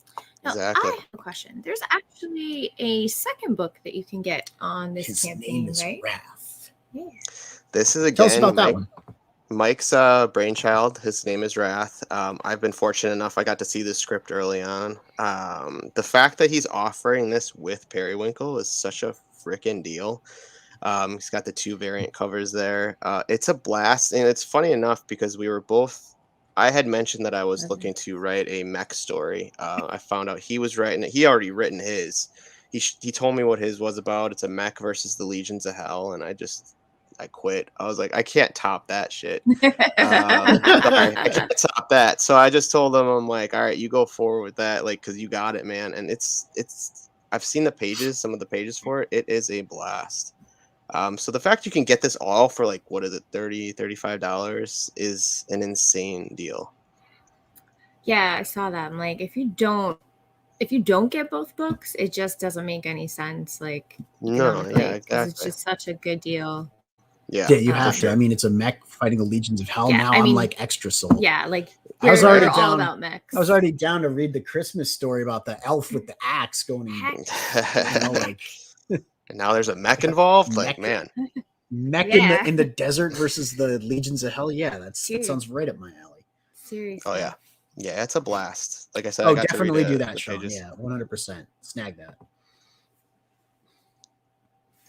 Now, exactly. I have a question. There's actually a second book that you can get on this campaign, right? Wrath. Yeah. This is again Tell us about that one. Mike's brainchild. His name is Wrath. I've been fortunate enough. I got to see the script early on. The fact that he's offering this with Periwinkle is such a freaking deal. He's got the 2 variant covers there. It's a blast, and it's funny enough because I had mentioned that I was looking to write a mech story. I found out he was writing it. He already written his. He told me what his was about. It's a mech versus the Legions of Hell, and I quit. I was like, I can't top that shit. Sorry, I can't top that. So I just told him, I'm like, all right, you go forward with that, like, because you got it, man. And I've seen the pages, some of the pages for it. It is a blast. So the fact you can get this all for like, what is it, $30, $35 is an insane deal. Yeah, I saw that. I'm like, if you don't get both books, it just doesn't make any sense. Like, exactly. It's just such a good deal. Yeah, you have to. I mean, it's a mech fighting the Legions of Hell. Now I'm like extra sold. Yeah, like I was already all down about mechs. I was already down to read the Christmas story about the elf with the axe going in, and now there's a mech involved. Like, man, mech in the desert versus the Legions of Hell. Yeah, that sounds right up my alley. Seriously. Oh yeah, it's a blast. Like I said, I got definitely to read do that, Sean. Pages. Yeah, 100%. Snag that.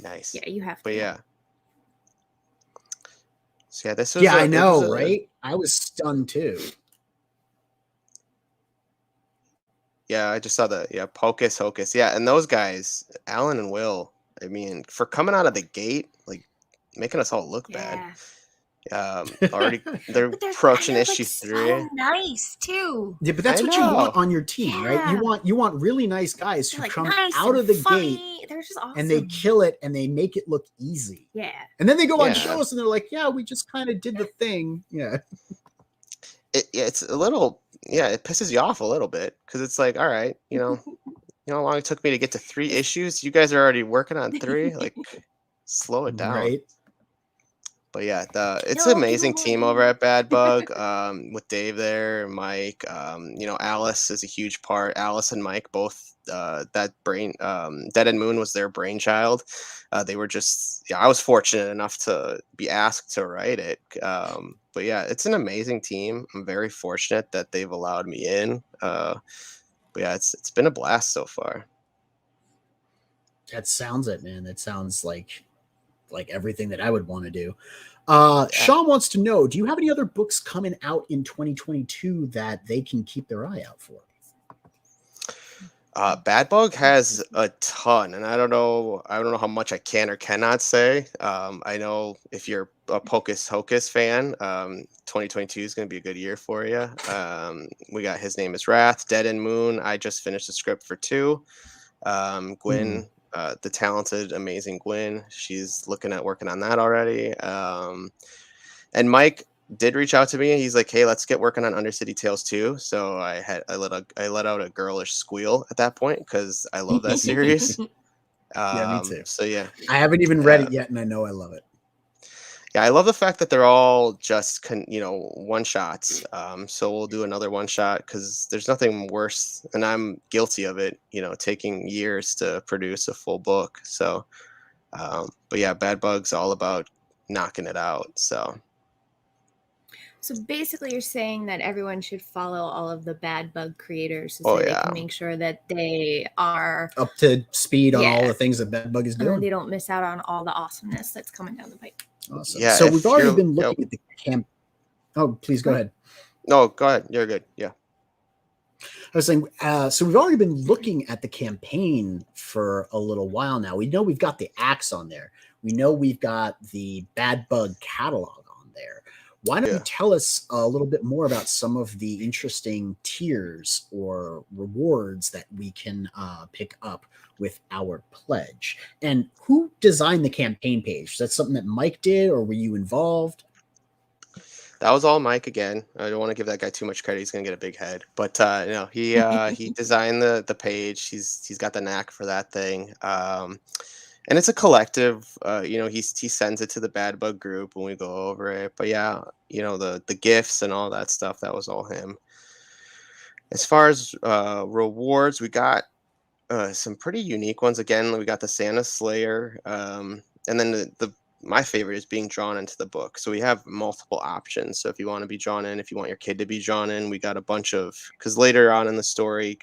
Nice. Yeah, you have to. But yeah. So yeah, this was. Yeah, I know, right? I was stunned too. Yeah, I just saw Hocus Hocus. Yeah, and those guys, Alan and Will, I mean, for coming out of the gate, like making us all look bad. Already they're approaching issue 3. So nice too. Yeah, but that's what you want on your team, right? You want really nice guys who come out of the gate. They're just awesome. And they kill it and they make it look easy. Yeah. And then they go on shows and they're like, yeah, we just kind of did the thing. Yeah. It's a little, it pisses you off a little bit, because it's like, all right, you know how long it took me to get to 3 issues? You guys are already working on 3. Like, slow it down. Right. But yeah, it's an amazing team over at Bad Bug, with Dave there, Mike. Alice is a huge part. Alice and Mike both. Dead and Moon was their brainchild. They were just. I was fortunate enough to be asked to write it. But yeah, it's an amazing team. I'm very fortunate that they've allowed me in. But yeah, it's been a blast so far. That sounds it, man. That sounds like everything that I would want to do. Sean wants to know, do you have any other books coming out in 2022 that they can keep their eye out for? Bad Bug has a ton, and I don't know how much I can or cannot say. I know if you're a Pocus Hocus fan, 2022 is going to be a good year for you. We got His Name is Wrath, Dead and Moon. I just finished the script for 2. Gwen, the talented, amazing Gwen, she's looking at working on that already. And Mike did reach out to me. He's like, "Hey, let's get working on Undercity Tales 2." So I let out a girlish squeal at that point because I love that series. Yeah, me too. So yeah, I haven't even read it yet, and I know I love it. Yeah, I love the fact that they're all just one shots. So we'll do another one shot because there's nothing worse, and I'm guilty of it. Taking years to produce a full book. So, but yeah, Bad Bug's all about knocking it out. So basically you're saying that everyone should follow all of the Bad Bug creators so they can make sure that they are up to speed on all the things that Bad Bug is doing. And they don't miss out on all the awesomeness that's coming down the pipe. Awesome. Yeah, so we've already been looking at the camp. Oh, please go ahead. No, go ahead. You're good. Yeah. I was saying, so we've already been looking at the campaign for a little while now. We know we've got the Axe on there. We know we've got the Bad Bug catalog on there. Why don't you tell us a little bit more about some of the interesting tiers or rewards that we can pick up with our pledge? And who designed the campaign page? Is that something that Mike did, or were you involved? That was all Mike again. I don't want to give that guy too much credit. He's gonna get a big head. But he designed the page. He's got the knack for that thing. And it's a collective. He sends it to the Bad Bug group when we go over it. But yeah, the gifts and all that stuff, that was all him. As far as rewards, we got some pretty unique ones. Again, we got the Santa Slayer, and then my favorite is being drawn into the book. So we have multiple options. So if you want to be drawn in, if you want your kid to be drawn in, we got a bunch of, because later on in the story,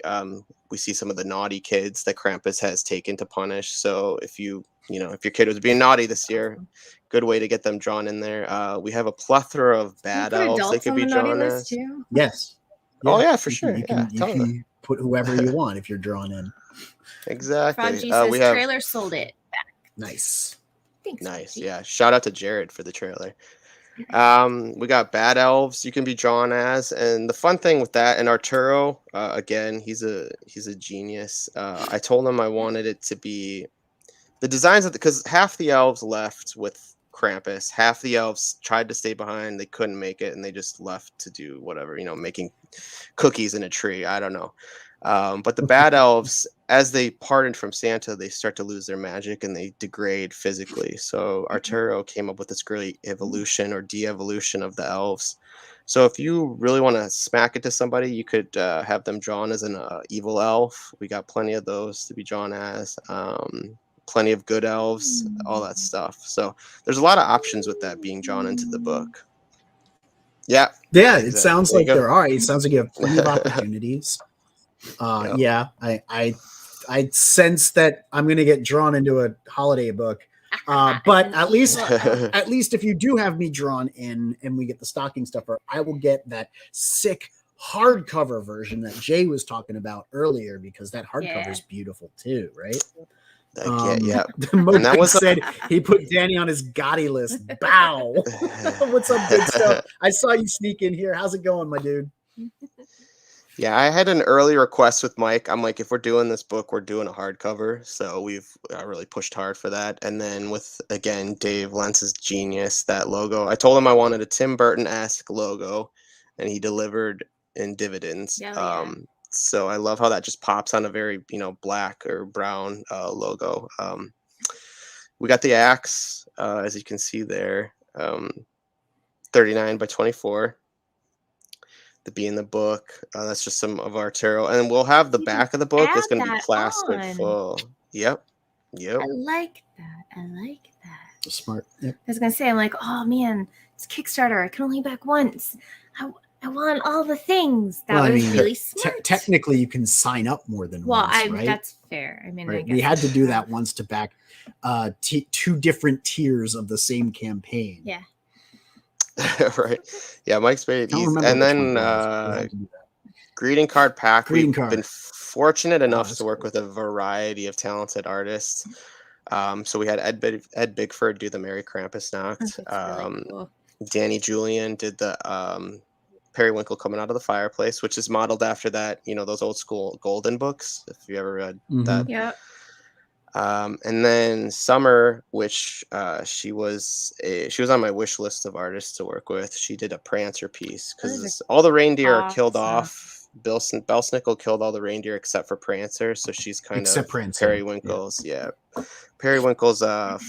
we see some of the naughty kids that Krampus has taken to punish. So if your kid was being naughty this year, good way to get them drawn in there. We have a plethora of bad elves they could be drawn as. Too? Yes. Yeah. Oh yeah, for sure. You can put whoever you want if you're drawn in. Exactly. Froggy says trailer sold it back. Nice. Thanks, nice. Froggy. Yeah. Shout out to Jared for the trailer. We got bad elves you can be drawn as, and the fun thing with that, and Arturo, again, he's a genius. I told him I wanted it to be the designs because half the elves left with Krampus, half the elves tried to stay behind, they couldn't make it, and they just left to do whatever, making cookies in a tree. I don't know. But the bad elves, as they pardon from Santa, they start to lose their magic and they degrade physically. So Arturo came up with this great evolution or de-evolution of the elves. So if you really want to smack it to somebody, you could have them drawn as an evil elf. We got plenty of those to be drawn as. Plenty of good elves, all that stuff. So there's a lot of options with that being drawn into the book. Yeah. Yeah, exactly. It sounds like there are. It sounds like you have plenty of opportunities. Yeah, I sense that I'm going to get drawn into a holiday book. But at least if you do have me drawn in and we get the stocking stuffer, I will get that sick hardcover version that Jay was talking about earlier, because that hardcover is beautiful too, right? Yeah. And that was said he put Danny on his Gotti list. Bow. What's up, good stuff? I saw you sneak in here. How's it going, my dude? Yeah, I had an early request with Mike. I'm like, if we're doing this book, we're doing a hardcover. So we've really pushed hard for that. And then with, again, Dave Lentz's genius, that logo. I told him I wanted a Tim Burton-esque logo, and he delivered in dividends. So I love how that just pops on a very, black or brown logo. We got the axe, as you can see there, 39 by 24. The bee in the book. That's just some of our tarot. And we'll have the back of the book. It's going to be plastered full. Yep. I like that. Smart. Yep. I was going to say, I'm like, oh man, it's Kickstarter. I can only back once. I want all the things. That was really smart. Technically, you can sign up more than once, right? That's fair. I mean, right. We had to do that once to back two different tiers of the same campaign. Yeah. Right. Yeah, Mike's very Don't easy. remember And which one then it was, but we had to do that. greeting card pack. Greeting We've card. been fortunate enough that's to work cool. with a variety of talented artists. So we had Ed Bigford do the Merry Krampusnacht. That's really cool. Danny Julian did the Periwinkle Coming Out of the Fireplace, which is modeled after that, those old school Golden books, if you ever read that. Yeah. And then Summer, which she was on my wish list of artists to work with. She did a Prancer piece because all the reindeer are killed off. Belsnickel killed all the reindeer except for Prancer, so she's kind of Periwinkle's Periwinkle's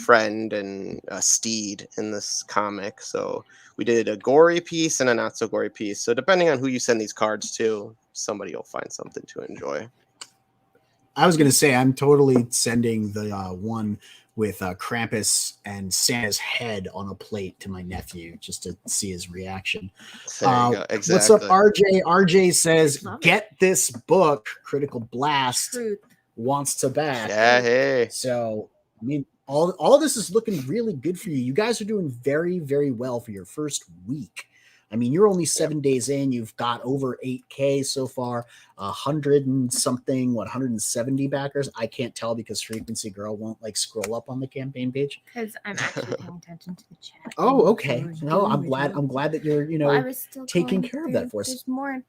friend and steed in this comic. So we did a gory piece and a not so gory piece. So depending on who you send these cards to, somebody will find something to enjoy. I was going to say, I'm totally sending the one with Krampus and Santa's head on a plate to my nephew just to see his reaction. There you go. Exactly. What's up, RJ? RJ says, get this book. Critical Blast wants to back. Yeah, hey. So, I mean, all of this is looking really good for you. You guys are doing very, very well for your first week. I mean, you're only 7 days in. You've got over 8K so far, 100 and something, 170 backers. I can't tell because Frequency Girl won't scroll up on the campaign page. Because I'm actually paying attention to the chat. Oh, okay. No, I'm glad that you're, taking care of that for us. There's more.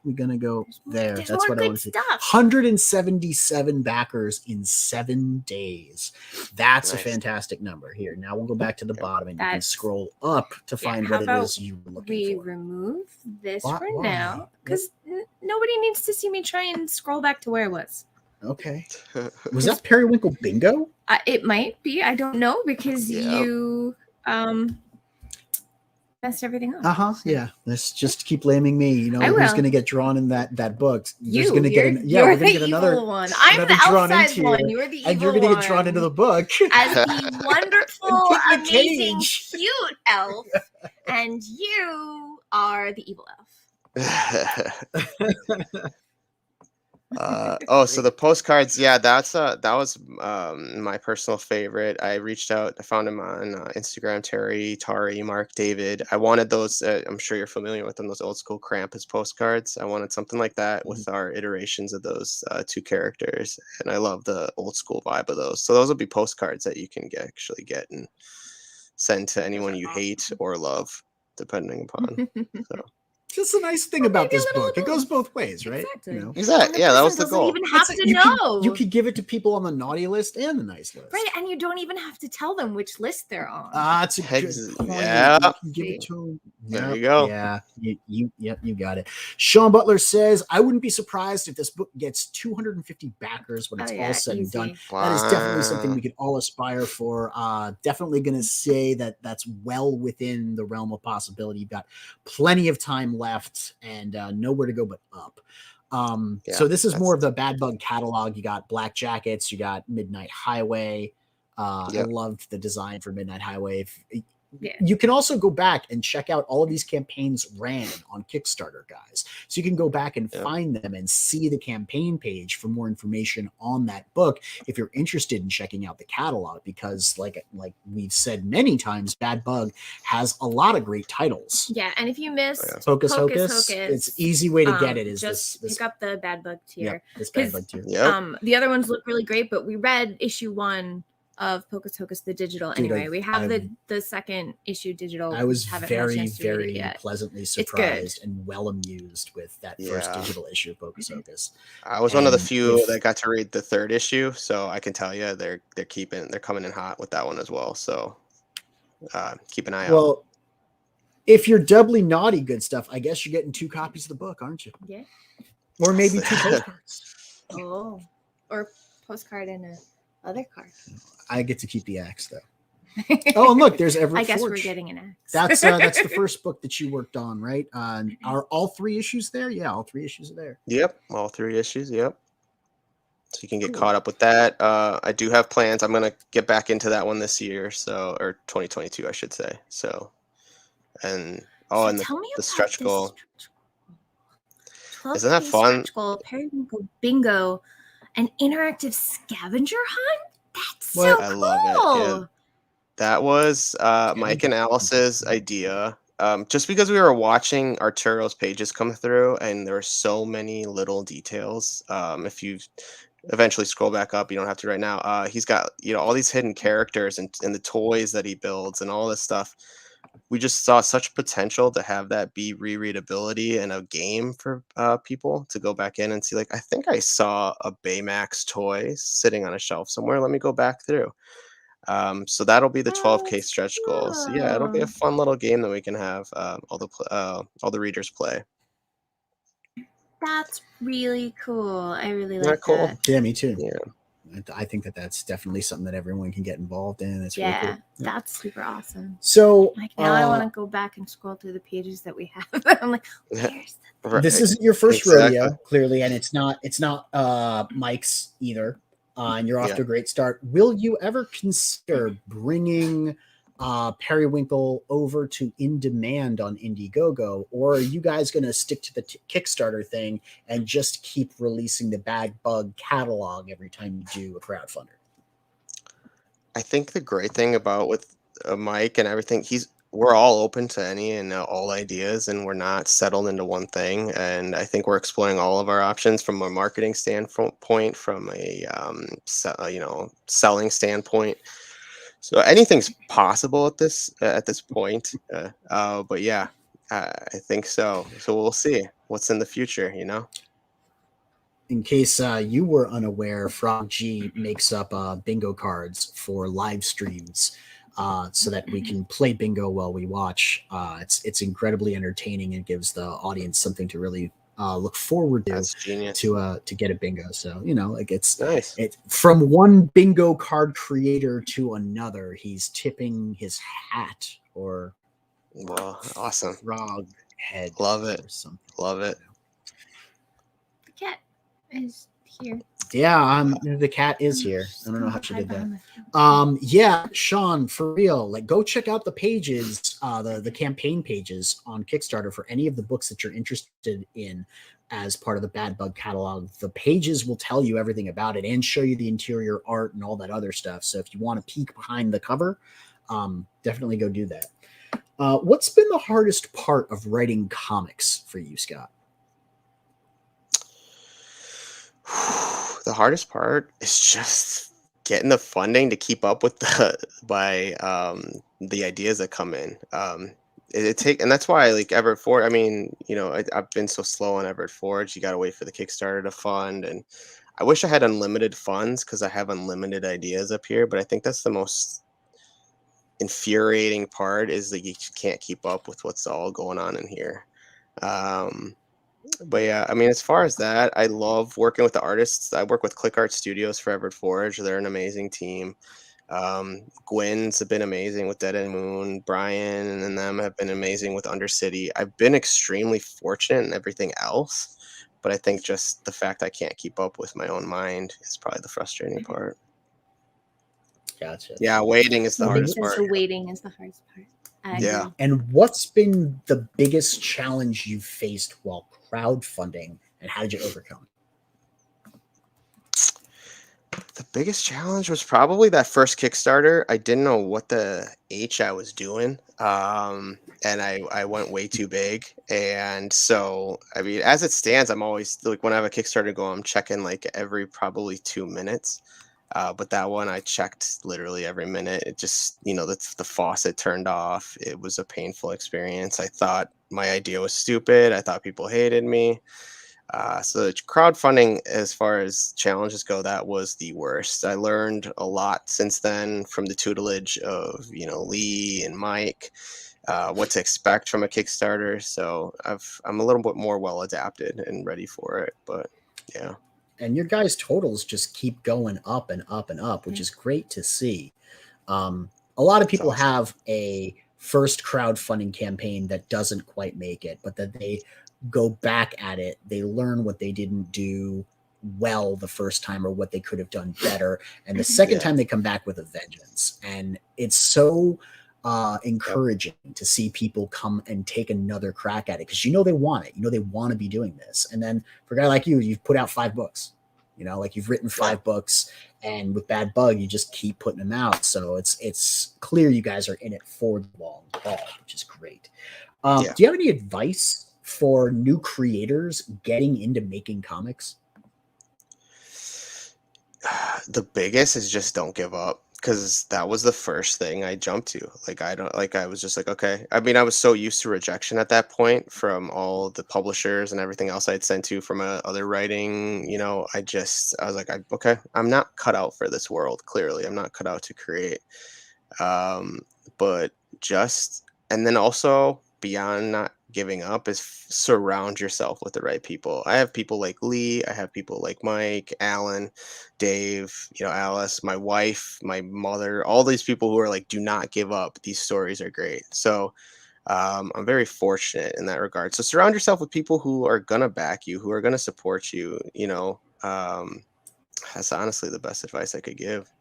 We're gonna go there. That's what I want to see. 177 backers in 7 days. That's nice. A fantastic number. Here, now we'll go back to the bottom and you can scroll up to find what it is you were looking for. We remove this for now because nobody needs to see me try and scroll back to where it was. Okay. Was that Periwinkle Bingo? It might be. I don't know because you messed everything up. Yeah. Let's just keep blaming me. Who's going to get drawn in that book? You're going to get we're going to get another one. I'm the outside one. You're the evil one. And you're going to get drawn into the book as the wonderful, amazing, cute elf, and you are the evil elf. So the postcards, that was my personal favorite. I reached out, I found him on Instagram, Tari, Mark, David. I wanted those, I'm sure you're familiar with them, those old school Krampus postcards. I wanted something like that with our iterations of those two characters, and I love the old school vibe of those. So those will be postcards that you can actually get and send to anyone you hate or love, depending upon. So. Just a nice thing about this book. It goes both ways, right? Exactly. Exactly. Yeah, that was the goal. You don't even have to know. You could give it to people on the naughty list and the nice list. Right, and you don't even have to tell them which list they're on. That's a good point. Yeah. You can give it to them. There you go. Yeah. You got it. Sean Butler says, I wouldn't be surprised if this book gets 250 backers when it's all said and done. Wow. That is definitely something we could all aspire for. Definitely going to say that that's well within the realm of possibility. You've got plenty of time left and nowhere to go but up. So this is more of the Bad Bug catalog. You got Black Jackets, you got Midnight Highway. I loved the design for Midnight Highway. You can also go back and check out all of these campaigns ran on Kickstarter, guys. So you can go back and find them and see the campaign page for more information on that book if you're interested in checking out the catalog, because like we've said many times, Bad Bug has a lot of great titles. Yeah, and if you miss Hocus Hocus, it's easy way to get it is just this pick up the Bad Bug tier. This Bad Bug tier. The other ones look really great, but we read issue 1 of Hocus Hocus the digital anyway. We have the second issue digital. I was very, very pleasantly surprised and well amused with that first digital issue of Hocus Hocus. I was one of the few that got to read the third issue, so I can tell you they're coming in hot with that one as well. So keep an eye out. Well, if you're doubly naughty, good stuff, I guess you're getting 2 copies of the book, aren't you? Yeah. Or maybe 2 postcards. Oh, or postcard and a other card. I get to keep the axe though. Oh, and look, there's Everett I guess Forge. we're getting an axe. That's the first book that you worked on, right? Are all 3 issues there? Yeah, all 3 issues are there. Yep, all 3 issues. Yep. So you can get caught up with that. I do have plans. I'm gonna get back into that one this year, or 2022, I should say. So, and and the stretch goal. Isn't that fun? Stretch goal, Periwinkle Bingo, an interactive scavenger hunt. That's so cool. I love it. Yeah. That was Mike and Alice's idea. just because we were watching Arturo's pages come through, and there are so many little details. If you eventually scroll back up, you don't have to right now. He's got all these hidden characters and the toys that he builds and all this stuff. We just saw such potential to have that be rereadability and a game for people to go back in and see. Like, I think I saw a Baymax toy sitting on a shelf somewhere. Let me go back through. So that'll be the 12K stretch goal. So yeah, it'll be a fun little game that we can have all the readers play. That's really cool. I really Isn't like that cool? that. Yeah, me too. Yeah. I think that's definitely something that everyone can get involved in. It's Yeah, really cool. that's super awesome. So Like now I want to go back and scroll through the pages that we have. I'm like, where's Right. This isn't your first Exactly. rodeo, clearly, and it's not Mike's either. And you're off Yeah. to a great start. Will you ever consider bringing Periwinkle over to In Demand on Indiegogo, or are you guys going to stick to the Kickstarter thing and just keep releasing the Bad Bug catalog every time you do a crowdfunder? I think the great thing about with Mike and everything, we're all open to any and all ideas, and we're not settled into one thing. And I think we're exploring all of our options from a marketing standpoint, from a selling standpoint. So anything's possible at this point. But yeah, I think so. So we'll see what's in the future. In case you were unaware, Frog G makes up bingo cards for live streams so that we can play bingo while we watch. It's incredibly entertaining and gives the audience something to really look forward to. That's genius. To get a bingo. So like it's Nice. It from one bingo card creator to another. He's tipping his hat or awesome frog head. Love it. Or something. Love it. the cat is here. Yeah, the cat is here. I don't know how she did that. Yeah, Sean, for real, like go check out the pages, the campaign pages on Kickstarter for any of the books that you're interested in as part of the Bad Bug catalog. The pages will tell you everything about it and show you the interior art and all that other stuff. So if you want to peek behind the cover, definitely go do that. What's been the hardest part of writing comics for you, Scott? The hardest part is just getting the funding to keep up with the ideas that come in. And that's why like Everett Forge. I mean, I've been so slow on Everett Forge. You got to wait for the Kickstarter to fund, and I wish I had unlimited funds because I have unlimited ideas up here. But I think that's the most infuriating part is that you can't keep up with what's all going on in here. But yeah, I mean, as far as that, I love working with the artists. I work with Click Art Studios for Everett Forge. They're an amazing team. Gwen's have been amazing with Dead End Moon. Brian and them have been amazing with Undercity. I've been extremely fortunate in everything else, but I think just the fact I can't keep up with my own mind is probably the frustrating part. Gotcha. Yeah, waiting is the hardest part. The waiting is the hardest part. Yeah. And what's been the biggest challenge you faced while crowdfunding, and how did you overcome it? The biggest challenge was probably that first Kickstarter. I didn't know what the H I was doing. And I went way too big. And so, I mean, as it stands, I'm always like, when I have a Kickstarter go, I'm checking like every probably 2 minutes. But that one I checked literally every minute. It just, the faucet turned off. It was a painful experience. I thought my idea was stupid. I thought people hated me. So crowdfunding, as far as challenges go, that was the worst. I learned a lot since then from the tutelage of, Lee and Mike, what to expect from a Kickstarter. So I'm a little bit more well adapted and ready for it. But yeah. And your guys' totals just keep going up and up and up, which is great to see. A lot of people have a first crowdfunding campaign that doesn't quite make it, but that they go back at it. They learn what they didn't do well the first time or what they could have done better. And the second time they come back with a vengeance. And it's so encouraging to see people come and take another crack at it because they want it. They want to be doing this. And then for a guy like you, you've put out 5 books. Like you've written 5 books, and with Bad Bug, you just keep putting them out. So it's clear you guys are in it for the long haul, which is great. Do you have any advice for new creators getting into making comics? The biggest is just don't give up, because that was the first thing I jumped to. I was just like, okay. I mean, I was so used to rejection at that point from all the publishers and everything else I'd sent to from other writing. I was like, okay, I'm not cut out for this world. Clearly, I'm not cut out to create. But and then also beyond not giving up is surround yourself with the right people. I have people like Lee, I have people like Mike, Alan, Dave, Alice, my wife, my mother, all these people who are like, do not give up. These stories are great. So I'm very fortunate in that regard. So surround yourself with people who are gonna back you, who are gonna support you. That's honestly the best advice I could give.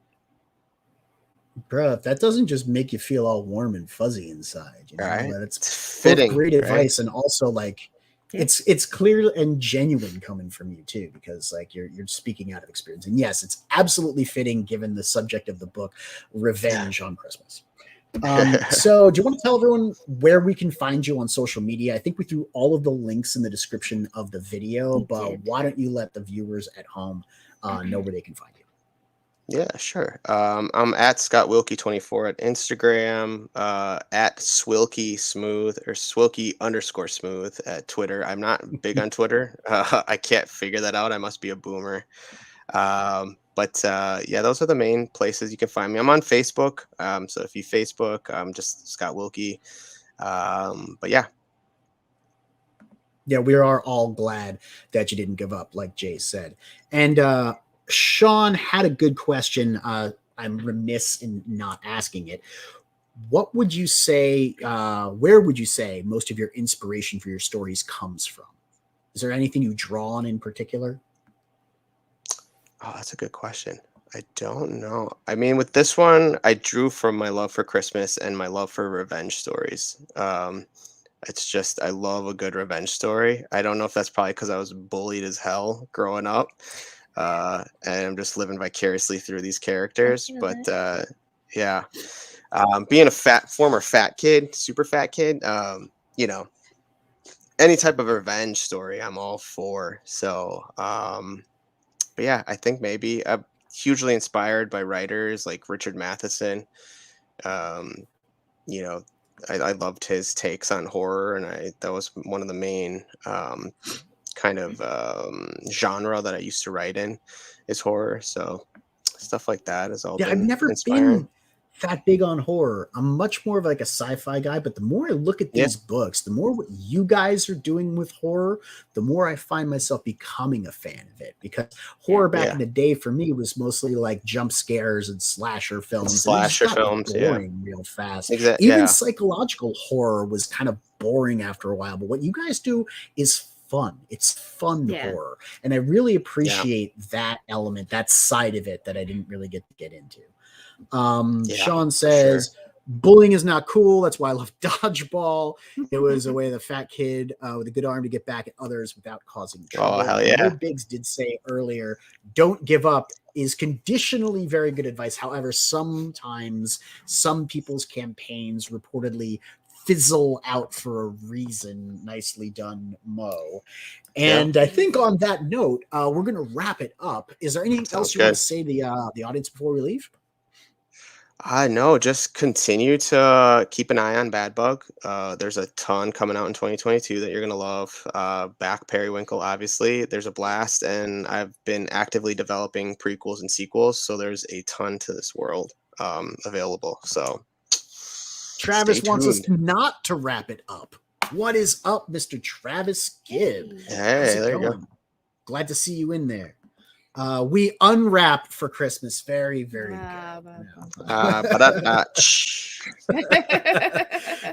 Bro, if that doesn't just make you feel all warm and fuzzy inside, Right? that it's fitting, both great right? advice and also like it's clear and genuine coming from you too, because like you're speaking out of experience. And yes, it's absolutely fitting given the subject of the book, revenge on Christmas. So do you want to tell everyone where we can find you on social media? I think we threw all of the links in the description of the video, but why don't you let the viewers at home know where they can find you? Yeah, sure. I'm at Scott Wilke 24 at Instagram, at Swilky Smooth or Swilky_smooth at Twitter. I'm not big on Twitter. I can't figure that out. I must be a boomer. But those are the main places you can find me. I'm on Facebook. So if you Facebook, I'm just Scott Wilke. But yeah. Yeah, we are all glad that you didn't give up, like Jay said. And Sean had a good question. I'm remiss in not asking it. What would you say, where would you say most of your inspiration for your stories comes from? Is there anything you draw on in particular? Oh, that's a good question. I don't know. I mean, with this one, I drew from my love for Christmas and my love for revenge stories. It's just, I love a good revenge story. I don't know if that's probably because I was bullied as hell growing up. And I'm just living vicariously through these characters. But being a former fat kid, super fat kid, any type of revenge story, I'm all for. So, but yeah, I think maybe I'm hugely inspired by writers like Richard Matheson. I loved his takes on horror, and that was one of the main kind of genre that I used to write in is horror. So stuff like that is all. Yeah, I've never been that big on horror. I'm much more of like a sci-fi guy, but the more I look at these books, the more what you guys are doing with horror, the more I find myself becoming a fan of it, because horror back in the day for me was mostly like jump scares and slasher films. Boring real fast. Even psychological horror was kind of boring after a while, but what you guys do is fun. It's fun horror. And I really appreciate that element, that side of it that I didn't really get to get into. Sean says, bullying is not cool. That's why I love dodgeball. It was a way the fat kid with a good arm to get back at others without causing trouble. Oh, hell yeah. Biggs did say earlier, don't give up is conditionally very good advice. However, sometimes some people's campaigns reportedly fizzle out for a reason. Nicely done, Mo. And I think on that note, we're going to wrap it up. Is there anything else you want to say to the audience before we leave? No, just continue to keep an eye on Bad Bug. There's a ton coming out in 2022 that you're going to love. Back Periwinkle, obviously. There's a blast, and I've been actively developing prequels and sequels, so there's a ton to this world available. So Travis wants us not to wrap it up. What is up, Mr. Travis Gibb? Hey, there you go. Glad to see you in there. We unwrap for Christmas. Very, very good.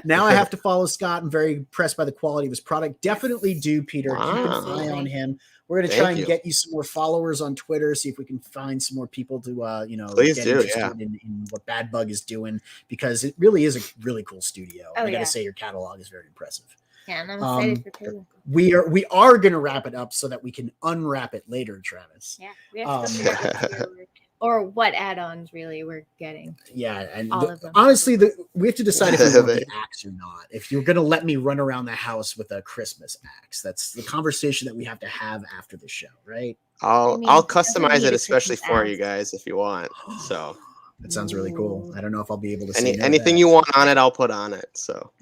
Now I have to follow Scott. I'm very impressed by the quality of his product. Definitely do, Peter. Keep an eye on him. We're going to try and get you some more followers on Twitter, see if we can find some more people to, Please get do, interested in what Bad Bug is doing, because it really is a really cool studio. I got to say your catalog is very impressive. Yeah, and I'm excited for Periwinkle. We are going to wrap it up so that we can unwrap it later, Travis. Yeah, we have to or what add-ons really we're getting. Yeah, and all of them. Honestly, we have to decide if we want the axe or not. If you're going to let me run around the house with a Christmas axe, that's the conversation that we have to have after the show, right? I'll customize it especially for you guys if you want. So that sounds really cool. I don't know if I'll be able to see anything you want on it, I'll put on it. So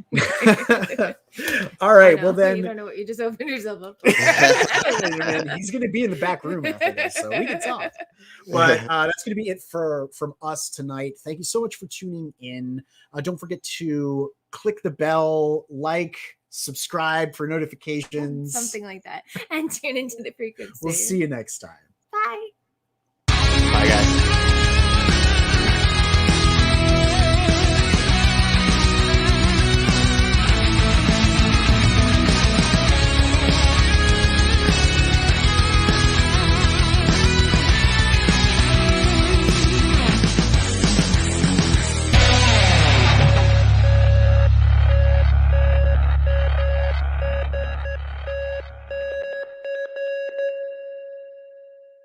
all right, well then you don't know what you just opened yourself up. He's going to be in the back room after this, so we can talk. But that's going to be it from us tonight. Thank you so much for tuning in. Don't forget to click the bell, like, subscribe for notifications, something like that, and tune into the frequency. We'll see you next time.